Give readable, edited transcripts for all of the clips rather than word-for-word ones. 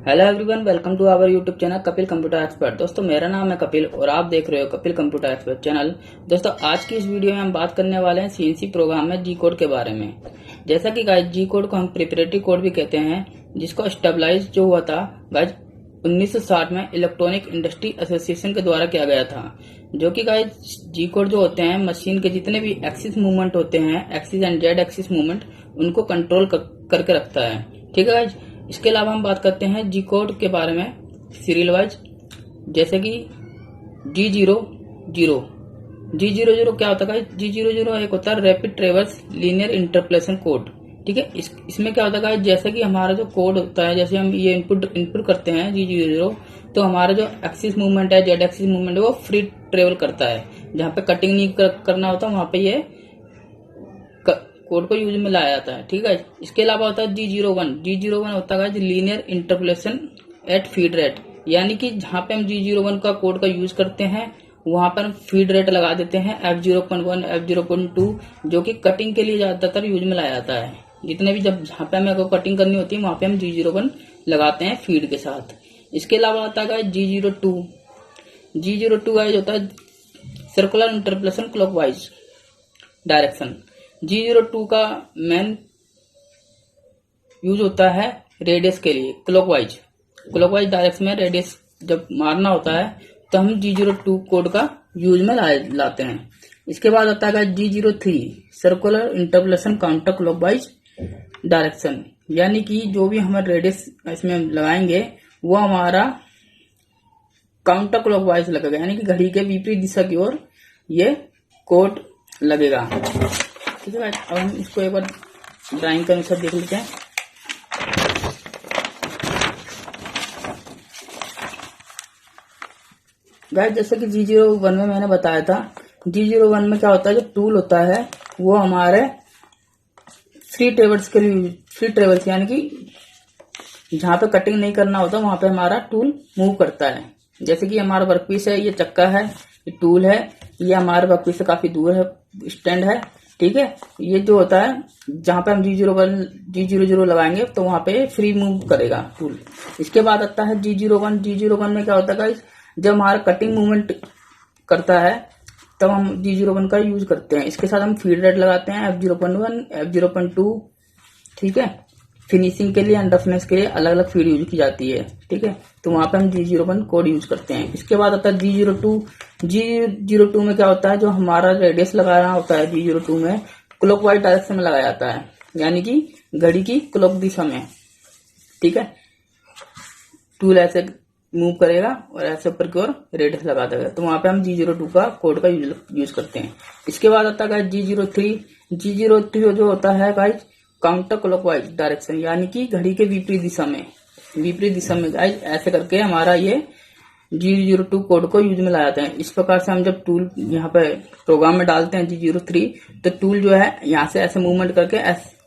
Hello everyone, welcome to our YouTube channel Kapil computer expert. दोस्तों, मेरा नाम है कपिल और आप देख रहे हो कपिल कंप्यूटर एक्सपर्ट चैनल। दोस्तों, आज की इस वीडियो में हम बात करने वाले हैं सीएनसी प्रोग्राम में जी कोड के बारे में। जैसा कि गाइज जी कोड को हम प्रिपरेटरी कोड भी कहते हैं, जिसको स्टेबलाइज जो हुआ था गाइज 1960 में इलेक्ट्रॉनिक इंडस्ट्री एसोसिएशन के द्वारा किया गया था। जो कि गाइज जी कोड जो होते हैं मशीन के जितने भी एक्सिस मूवमेंट होते हैं, axis and Z axis movement, उनको कंट्रोल करके रखता है। ठीक है गाइज। इसके अलावा हम बात करते हैं जी कोड के बारे में सीरियल वाइज, जैसे कि G00 क्या होता है। G00 एक होता है रैपिड ट्रेवर्स लीनियर इंटरपोलेशन कोड। ठीक है। इसमें क्या होता है, जैसे कि हमारा जो कोड होता है, जैसे हम ये इनपुट करते हैं G00, तो हमारा जो एक्सिस मूवमेंट है, जेड एक्सिस मूवमेंट है, वो फ्री ट्रेवल करता है। जहाँ पे कटिंग नहीं करना होता वहां पे ये कोड को यूज में लाया जाता है। ठीक है। इसके अलावा होता है G01 होता है linear interpolation at feed rate, यानी कि जहां पे हम G01 का कोड का यूज करते हैं वहां पर हम फीड रेट लगा देते हैं F0.1 F0.2, जो कि कटिंग के लिए ज्यादातर यूज में लाया जाता है। जितने भी जहां पे हमें अगर कटिंग करनी होती है वहां पे हम G01 लगाते हैं फीड के साथ। इसके अलावा आता है G02 गाइज होता है circular interpolation clockwise direction. G02 का मेन यूज होता है रेडियस के लिए, क्लॉकवाइज डायरेक्शन में रेडियस जब मारना होता है तो हम G02 कोड का यूज में लाते हैं। इसके बाद आता है G03 circular interpolation counter clockwise direction, यानी कि जो भी हम रेडियस इसमें लगाएंगे वो हमारा काउंटर क्लॉकवाइज लगेगा, यानी कि घड़ी के विपरीत दिशा की ओर ये कोड लगेगा। ठीक है। अब हम इसको एक बार ड्राइंग के अनुसार देख लेते हैं। गाइस, जैसे कि G01 में मैंने बताया था, G01 में क्या होता है, जो टूल होता है वो हमारे फ्री ट्रेवल्स यानी कि जहां पे कटिंग नहीं करना होता वहां पे हमारा टूल मूव करता है। जैसे कि हमारा वर्कपीस है, ये चक्का है, ये टूल है, ये हमारे वर्कपीस से काफी दूर है, स्टैंड है। ठीक है। ये जो होता है जहां पे हम G00 लगाएंगे तो वहां पे फ्री मूव करेगा टूल। इसके बाद आता है G01 में क्या होता है गाइस, जब हमारा कटिंग मूवमेंट करता है तब हम G01 का यूज करते हैं। इसके साथ हम फीड रेट लगाते हैं F0.1 F0.2। ठीक है। फिनिशिंग के लिए एंड रफनेस के लिए अलग अलग फीड यूज की जाती है। ठीक है। तो वहां पे हम G01 कोड यूज करते हैं। इसके बाद आता है G02 में क्या होता है, जो हमारा रेडियस लगाना होता है G02 में क्लॉकवाइज डायरेक्शन में लगाया जाता है, यानी कि घड़ी की क्लॉक दिशा में। ठीक है। टूल ऐसे मूव करेगा और ऐसे ऊपर की ओर रेडियस लगा देगा, तो वहां पे हम G02 का कोड का यूज करते हैं। इसके बाद आता है G03 जो होता है गाइज काउंटर क्लॉकवाइज डायरेक्शन, यानी कि घड़ी के विपरीत दिशा में गाइज ऐसे करके हमारा ये G02 कोड को यूज में लाया जाता है। इस प्रकार से हम जब टूल यहाँ पे प्रोग्राम में डालते हैं G03, तो टूल जो है यहाँ से ऐसे मूवमेंट करके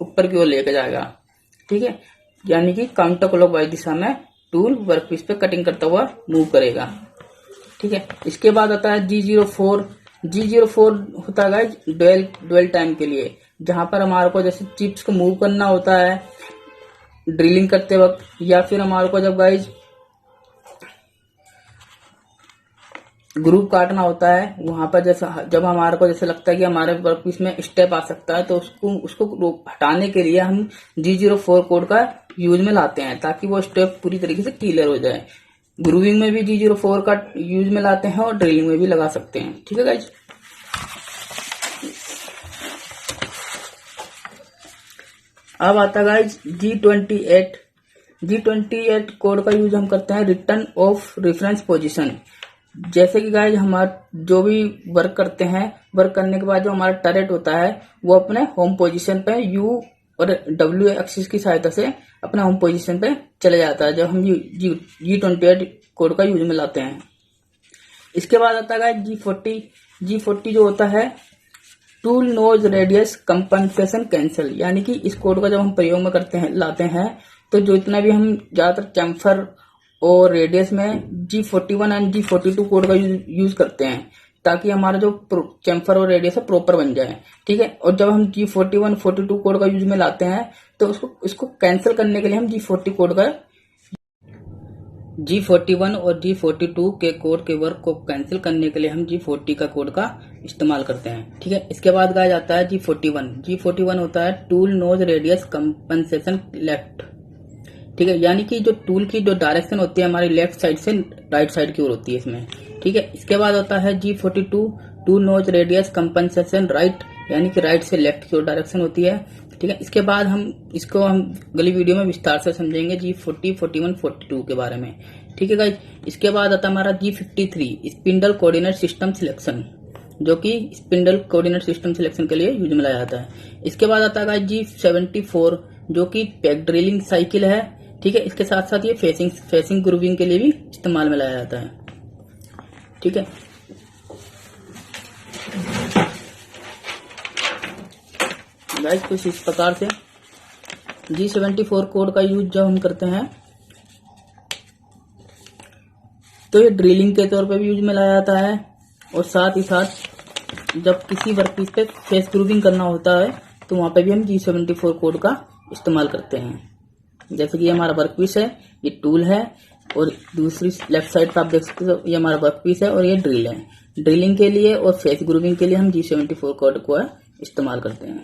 ऊपर की ओर लेके जाएगा। ठीक है। यानी कि काउंटर क्लॉकवाइज दिशा में टूल वर्कपीस पे कटिंग करता हुआ मूव करेगा। ठीक है। इसके बाद आता है G04 होता है गाइज ड्वेल टाइम के लिए, जहां पर हमारे को जैसे चिप्स को मूव करना होता है ड्रिलिंग करते वक्त, या फिर हमारे को जब गाइज ग्रुप काटना होता है वहां पर जैसे जब हमारे को जैसे लगता है कि हमारे वर्कपीस में स्टेप आ सकता है, तो उसको हटाने के लिए हम G04 कोड का यूज में लाते हैं, ताकि वो स्टेप पूरी तरीके से क्लियर हो जाए। ग्रूविंग में भी G04 का यूज में लाते हैं और ड्रिलिंग में भी लगा सकते हैं। ठीक है गाइज। अब आता है गाइज G28 कोड का यूज हम करते हैं रिटर्न ऑफ रेफरेंस पोजीशन। जैसे कि गाइज हमारा जो भी वर्क करते हैं, वर्क करने के बाद जो हमारा टरेट होता है वो अपने होम पोजीशन पे U और W एक्सिस की सहायता से अपने होम पोजीशन पे चले जाता है, जब हम G28 कोड का यूज में लाते हैं। इसके बाद आता है G40 जो होता है tool nose radius compensation cancel, यानी कि इस कोड का जब हम प्रयोग में लाते हैं तो जो इतना भी हम ज्यादातर चैम्फर और रेडियस में G41 एंड G42 कोड का यूज करते हैं, ताकि हमारा जो चैम्फर और रेडियस है प्रॉपर बन जाए। ठीक है। और जब हम G41 42 कोड का यूज में लाते हैं तो इसको कैंसिल करने के लिए हम G40 कोड का G41 और G42 के कोड के वर्क को कैंसिल करने के लिए हम G40 का कोड का इस्तेमाल करते हैं। ठीक है, इसके बाद गाया जाता है G41 होता है tool nose radius compensation left. ठीक है, यानी कि जो टूल की जो डायरेक्शन होती है हमारी लेफ्ट साइड से राइट साइड की ओर होती है इसमें। ठीक है, इसके बाद होता है G42 tool nose radius compensation right, यानी कि राइट से लेफ्ट की ओर डायरेक्शन होती है। ठीक है, इसके बाद हम अगली वीडियो में विस्तार से समझेंगे G40, 41, 42 के बारे में। ठीक है गाइस, इसके बाद आता है हमारा G53 spindle coordinate system selection, जो कि स्पिंडल कोऑर्डिनेट सिस्टम सिलेक्शन के लिए यूज में लाया जाता है। इसके बाद आता है G74 जो कि पैक ड्रिलिंग साइकिल है। ठीक है, इसके साथ साथ ये फेसिंग ग्रूविंग के लिए भी इस्तेमाल में लाया जाता है। ठीक है, गाइस कुछ इस प्रकार से G74 कोड का यूज जब हम करते हैं तो ये ड्रिलिंग के तौर पे भी यूज में लाया जाता है, और साथ ही साथ जब किसी वर्कपीस पे फेस ग्रूविंग करना होता है तो वहां पे भी हम G74 कोड का इस्तेमाल करते हैं। जैसे कि ये हमारा वर्कपीस है, ये टूल है, और दूसरी लेफ्ट साइड पर आप देख सकते हो ये हमारा वर्कपीस है और ये ड्रिल है। ड्रिलिंग के लिए और फेस ग्रूविंग के लिए हम G74 कोड को इस्तेमाल करते हैं।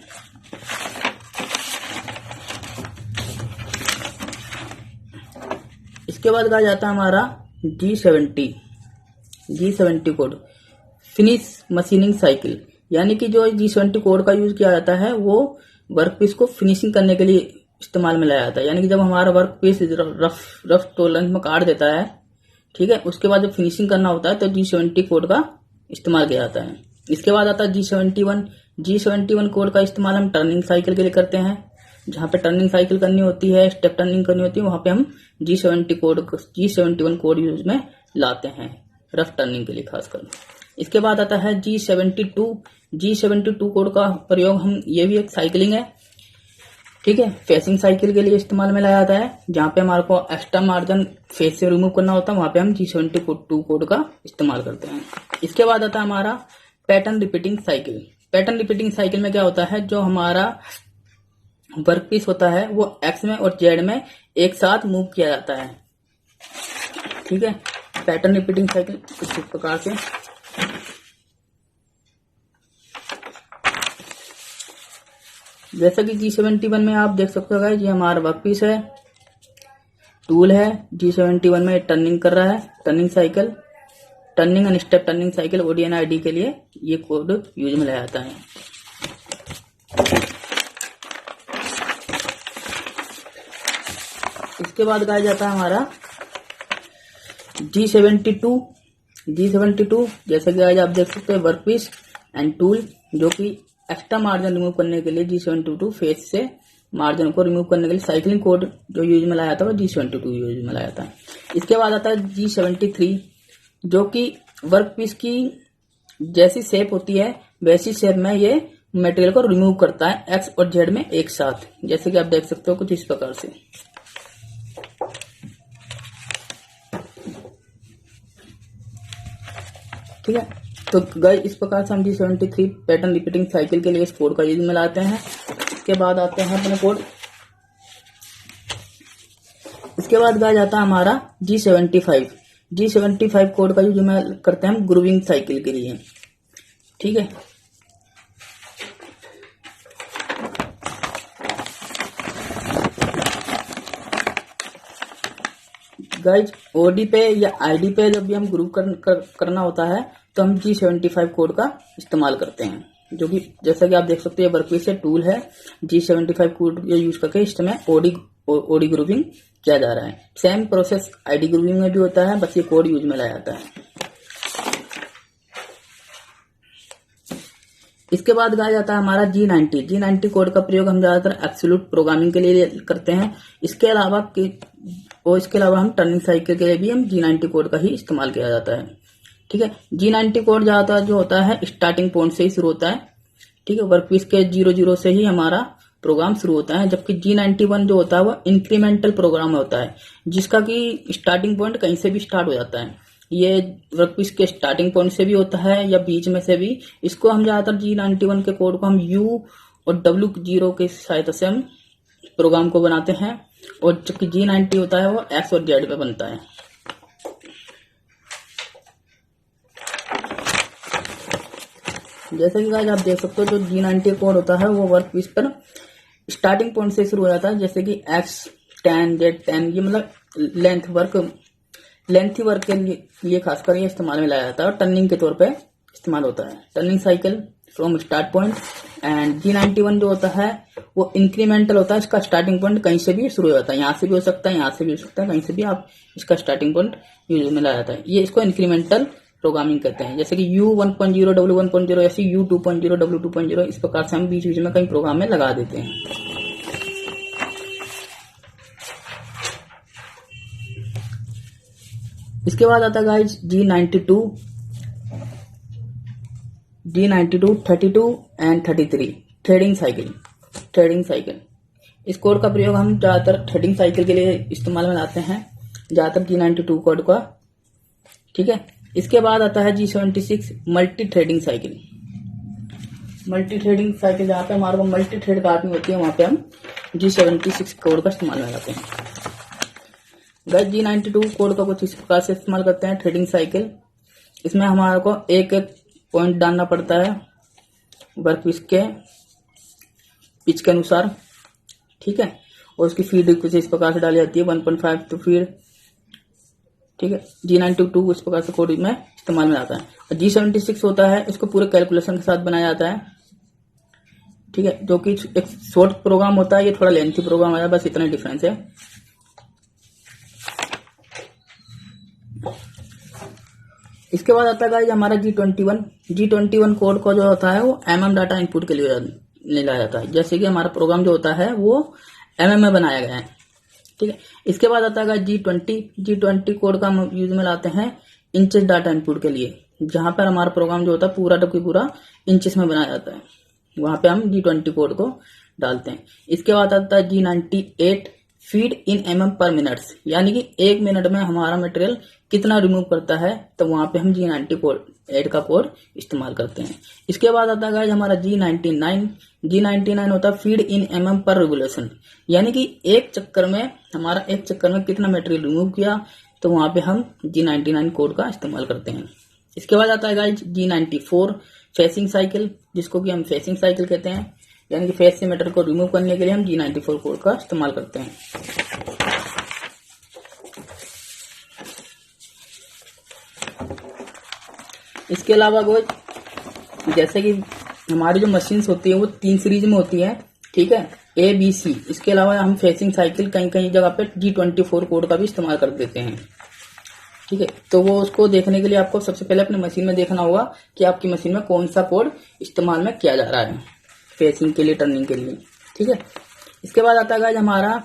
इसके बाद कहा जाता है हमारा G70 code finish machining cycle, यानी कि जो G70 कोड का यूज किया जाता है वो वर्कपीस को फिनिशिंग करने के लिए इस्तेमाल में लाया जाता है। यानी कि जब हमारा वर्कपीस रफ टॉलरेंस में काट देता है, ठीक है, उसके बाद जब फिनिशिंग करना होता है तो G70 कोड का इस्तेमाल किया जाता है। इसके बाद आता है G71 कोड का इस्तेमाल हम टर्निंग साइकिल के लिए करते हैं। जहां पे टर्निंग साइकिल करनी होती है, स्टेप टर्निंग करनी होती है, वहां पे हम G71 कोड यूज में लाते हैं रफ टर्निंग के लिए खासकर। इसके बाद आता है G72 कोड का प्रयोग हम, ये भी एक साइकिलिंग है। ठीक है, फेसिंग साइकिल के लिए इस्तेमाल में लाया जाता है। जहां पे हमारे को एक्स्ट्रा मार्जिन फेस से रिमूव करना होता है वहां पे हम G72 कोड का इस्तेमाल करते हैं। इसके बाद आता है हमारा pattern repeating cycle. Pattern repeating cycle में क्या होता है, जो हमारा वर्कपीस होता है वो एक्स में और जेड में एक साथ मूव किया जाता है। ठीक है, पैटर्न रिपीटिंग साइकिल कुछ इस प्रकार से। जैसा कि G71 में आप देख सकते हो, ये हमारा वर्कपीस है, टूल है। G71 में टर्निंग कर रहा है, turning cycle, turning and step turning cycle OD के लिए ये कोड यूज में लाया जाता है। इसके बाद गाया जाता है हमारा G72 जैसे कि आज आप देख सकते हैं वर्कपीस एंड टूल, जो कि एक्स्ट्रा मार्जिन रिमूव करने के लिए G72 फेस से मार्जिन को रिमूव करने के लिए साइक्लिंग कोड जो यूज में लाया था वो G72 यूज में लाया था। इसके बाद आता है G73 जो कि वर्कपीस की जैसी शेप होती है वैसी शेप में ये मटेरियल को रिमूव करता है एक्स और जेड में एक साथ। जैसे कि आप देख सकते हो कुछ इस प्रकार से। ठीक है, तो गाइस इस प्रकार से हम G73 पैटर्न रिपीटिंग साइकिल के लिए इस कोड का यूज में लाते हैं। इसके बाद आते हैं अपने कोड। इसके बाद गाया जाता है हमारा G75 कोड का यूज में करते हैं हम ग्रूविंग साइकिल के लिए। ठीक है, गाइज ओडी पे या आईडी पे जब भी हम ग्रुप करना होता है तो हम G75 कोड का इस्तेमाल करते हैं, जो कि जैसा कि आप देख सकते हैं वर्कपीस से टूल है। G75 कोड यूज करके इस समय ओडी ग्रुपिंग किया जा रहा है। सेम प्रोसेस आईडी ग्रुपिंग में भी होता है, बस ये कोड यूज में लाया जाता है। इसके बाद गाया जाता है हमारा G90 कोड का प्रयोग हम ज्यादातर एब्सोल्यूट प्रोग्रामिंग के लिए करते हैं। इसके अलावा हम टर्निंग साइकिल के लिए भी हम G90 कोड का ही इस्तेमाल किया जाता है। ठीक है, G90 कोड ज्यादातर जो होता है स्टार्टिंग पॉइंट से ही शुरू होता है। ठीक है, वर्कपीस के 00 से ही हमारा प्रोग्राम शुरू होता है, जबकि G91 जो होता है वो इंक्रीमेंटल प्रोग्राम होता है, जिसका कि स्टार्टिंग पॉइंट कहीं से भी स्टार्ट हो जाता है। ये वर्कपीस के स्टार्टिंग पॉइंट से भी होता है या बीच में से भी। इसको हम ज्यादातर G91 के कोड को हम U और W0 के सहायता से हम प्रोग्राम को बनाते हैं, और जबकि G90 होता है वो X और Z पे बनता है। जैसे कि गाइस आप देख सकते हो जो G90 कोड होता है वो वर्क पीस पर स्टार्टिंग पॉइंट से शुरू हो जाता है, जैसे कि X10 Z10, ये मतलब लेंथी वर्क के लिए खासकर ये इस्तेमाल में लाया जाता है और टर्निंग के तौर पे इस्तेमाल होता है। Turning cycle from start point. And G91 जो होता है वो इंक्रीमेंटल होता है, इसका स्टार्टिंग पॉइंट कहीं से भी शुरू हो जाता है, यहाँ से भी हो सकता है, यहाँ से भी हो सकता है, कहीं से भी आप इसका स्टार्टिंग पॉइंट यूज में लाया जाता है। ये इसको इंक्रीमेंटल प्रोग्रामिंग कहते हैं, जैसे कि U1.0 W1.0 ऐसे U2.0 W2.0, इस प्रकार से हम बीच बीच में कई प्रोग्राम में लगा देते हैं। इसके बाद आता है guys G92, 32 and 33 threading cycle. इस कोड का प्रयोग हम ज्यादातर थ्रेडिंग साइकिल के लिए इस्तेमाल में लाते हैं, ज्यादातर G92 कोड का। ठीक है, इसके बाद आता है G76 मल्टी थ्रेडिंग साइकिल। जहाँ पे हमारे को मल्टी थ्रेड काटनी होती है वहां पे हम G76 कोड का इस्तेमाल में लाते हैं। गाइस G92 कोड का कुछ इस प्रकार से इस्तेमाल करते हैं थ्रेडिंग साइकिल। इसमें हमारे को एक एक पॉइंट डालना पड़ता है वर्क पीस के पिच के अनुसार। ठीक है, और उसकी फीड कुछ इस प्रकार से डाली जाती है 1.5 तो फीड। ठीक है, G92 इस प्रकार से कोड में इस्तेमाल में आता है। और G76 होता है, इसको पूरे कैलकुलेशन के साथ बनाया जाता है। ठीक है, जो कि एक शॉर्ट प्रोग्राम होता है, ये थोड़ा लेंथी प्रोग्राम है, बस इतना डिफरेंस है। इसके बाद आता है हमारा G21 कोड को जो होता है वो डाटा इनपुट के लिए लाया जाता है, जैसे कि हमारा प्रोग्राम जो होता है वो में बनाया गया है। ठीक है, इसके बाद आता है G20 कोड का हम यूज में लाते हैं इंचेस डाटा इनपुट के लिए, जहां पर हमारा प्रोग्राम जो होता है पूरा इंचेस में बनाया जाता है, वहां पे हम G20 कोड को डालते हैं। इसके बाद आता है G98 फीड इन पर मिनट्स, यानी कि 1 मिनट में हमारा मटेरियल कितना रिमूव करता है, तो वहां पे हम G98 का कोड इस्तेमाल करते हैं। इसके बाद आता है हमारा G99 होता है फीड इन पर रेगुलेशन, यानी कि एक चक्कर में कितना मटेरियल रिमूव किया, तो वहां पे हम G99 कोड का इस्तेमाल करते हैं। इसके बाद आता है G94 फेसिंग साइकिल, जिसको कि हम फेसिंग साइकिल कहते हैं, यानी कि फेस से मटेरियल को रिमूव करने के लिए हम G94 कोड का इस्तेमाल करते हैं। इसके अलावा जैसे कि हमारी जो मशीन्स होती है वो 3 सीरीज में होती है। ठीक है, A, B, C। इसके अलावा हम फेसिंग साइकिल कहीं जगह पे G24 कोड का भी इस्तेमाल कर देते हैं। ठीक है, तो वो उसको देखने के लिए आपको सबसे पहले अपनी मशीन में देखना होगा कि आपकी मशीन में कौन सा कोड इस्तेमाल में किया जा रहा है फेसिंग के लिए, टर्निंग के लिए। ठीक है, इसके बाद आता है हमारा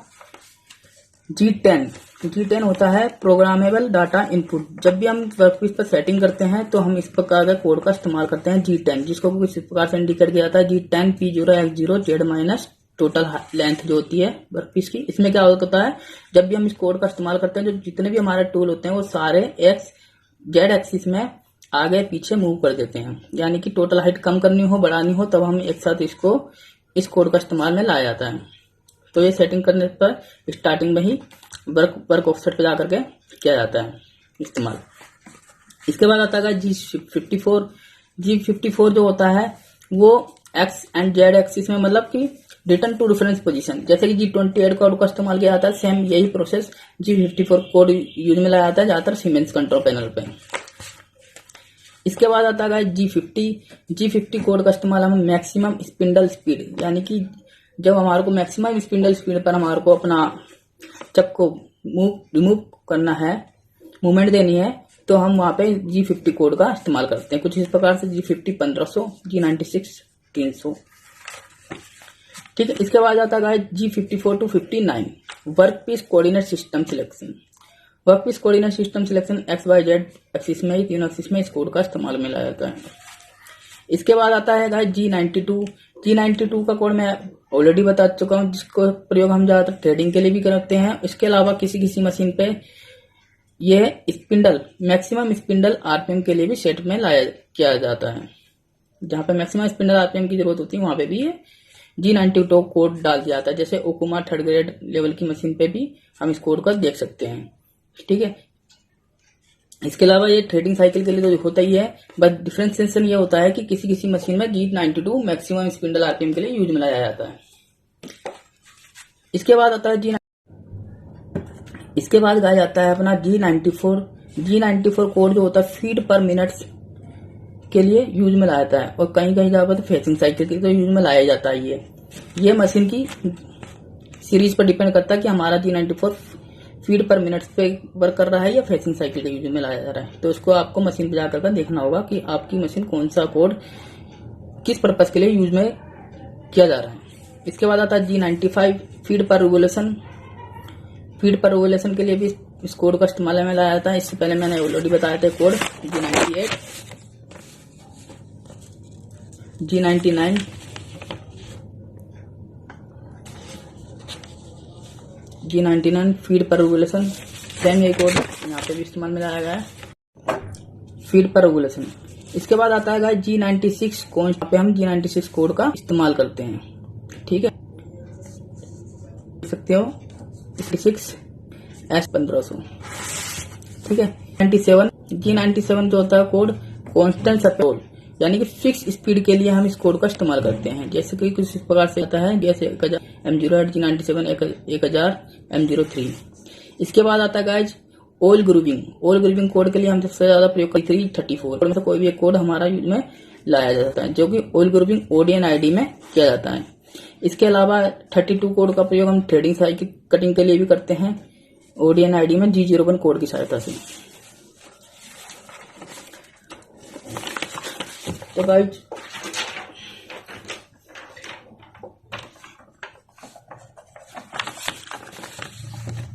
G10 होता है प्रोग्रामेबल डाटा इनपुट। जब भी हम वर्कपीस पर सेटिंग करते हैं तो हम इस प्रकार का कोड का इस्तेमाल करते हैं G10, जिसको कुछ इस प्रकार से इंडिकेट किया जाता है G10 P0X0 Z minus total length जो होती है वर्कपीस की। इसमें क्या होता है, जब भी हम इस कोड का इस्तेमाल करते हैं, जो जितने भी हमारे टूल होते हैं वो सारे Z एक्सिस में आगे पीछे मूव कर देते हैं, यानी कि टोटल हाइट कम करनी हो बढ़ानी हो तब हम एक साथ इस कोड का इस्तेमाल में लाया जाता है। तो ये सेटिंग करने पर स्टार्टिंग में ही वर्क ऑफसेट पे जाकर के किया जाता है इस्तेमाल। इसके बाद आता है G54 जो होता है वो X एंड Z एक्सिस में, मतलब कि रिटर्न टू रेफरेंस पोजीशन। जैसे कि G28 कोड का इस्तेमाल किया जाता है, सेम यही प्रोसेस G54 कोड यूज में लाया जाता है ज्यादातर सीमेंस कंट्रोल पैनल पे। इसके बाद आता है G50 कोड का इस्तेमाल हम मैक्सिमम स्पिंडल स्पीड, यानी कि जब हमारे को मैक्सिमम स्पिंडल स्पीड पर हमारे को अपना चक को रिमूव करना है, मूवमेंट देनी है, तो हम वहां पे G50 कोड का इस्तेमाल करते हैं। कुछ इस प्रकार से G50 1500, G96 300। ठीक है, इसके बाद आता है G54 to 59 workpiece coordinate system selection. Workpiece coordinate system selection XYZ axis में, तीनों एक्सिस में इस कोड का इस्तेमाल में लाया जाता है। इसके बाद आता है G92 का कोड मैं ऑलरेडी बता चुका हूं, जिसको प्रयोग हम ज्यादातर ट्रेडिंग के लिए भी करते हैं। इसके अलावा किसी मशीन पे ये स्पिंडल मैक्सिमम स्पिंडल आरपीएम के लिए भी सेट में किया जाता है। जहां पे मैक्सिमम स्पिंडल आरपीएम की जरूरत होती है वहां पे भी ये G92 कोड डाल दिया जाता है। जैसे ओकुमा 3rd ग्रेड लेवल की मशीन पे भी हम इस कोड को देख सकते हैं। ठीक है, इसके अलावा ये थ्रेडिंग साइकिल के लिए तो होता ही है, बट डिफरेंशिएशन ये होता है कि किसी किसी मशीन में G92 मैक्सिमम स्पिंडल आरपीएम के लिए यूज में लाया जाता है। इसके बाद आता है इसके बाद गाया जाता है अपना G94 कोड जो होता है फीट पर मिनट के लिए यूज में लाया जाता है, और कहीं कहीं जगह पर तो फेसिंग साइकिल के लिए तो यूज में लाया जाता है। ये मशीन की सीरीज पर डिपेंड करता है कि हमारा G94 फीट पर मिनट पे वर्क कर रहा है या फेसिंग साइकिल के यूज में लाया जा रहा है। तो उसको आपको मशीन पे जाकर देखना होगा कि आपकी मशीन कौन सा कोड किस पर्पज के लिए यूज में किया जा रहा है। इसके बाद आता है G95 feet per revolution. Feet per revolution के लिए भी इस कोड का इस्तेमाल में लाया जाता है। इससे पहले मैंने ऑलरेडी बताया था code G98, G99, G99 feet per revolution, same ये कोड यहाँ पे भी इस्तेमाल में लाया गया है, फीट पर रिवोल्यूशन। इसके बाद आता है G96 कौन पे हम G96 कोड का इस्तेमाल करते हैं। ठीक है, देख सकते हो 66S1500। ठीक है, G97 जो होता है कोड कांस्टेंट सपोर्ट, यानी कि फिक्स स्पीड के लिए हम इस कोड का इस्तेमाल करते हैं। जैसे कि कुछ इस प्रकार से आता है, जैसे 1000 M08, G97 1000 M03। इसके बाद आता है गाइज ऑल ग्रुविंग कोड के लिए हम सबसे ज्यादा प्रयोग करते हैं 34 में से कोई भी एक कोड हमारा यूज में लाया जाता है, जो कि ऑल ग्रुविंग ODN ID में किया जाता है। इसके अलावा 32 कोड का प्रयोग हम थ्रेडिंग साइकिल कटिंग के लिए भी करते हैं ODN ID में G01 कोड की सहायता से। तो गाइज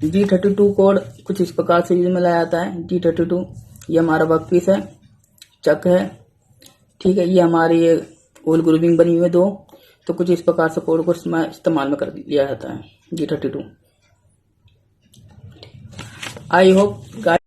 G32 कोड कुछ इस प्रकार से यूज में लाया जाता है। G32 ये हमारा वर्क पीस है, चक है। ठीक है, ये हमारी ये ऑल ग्रुविंग बनी हुई है 2, तो कुछ इस प्रकार से कोड को इस्तेमाल में कर लिया जाता है G32। I hope guys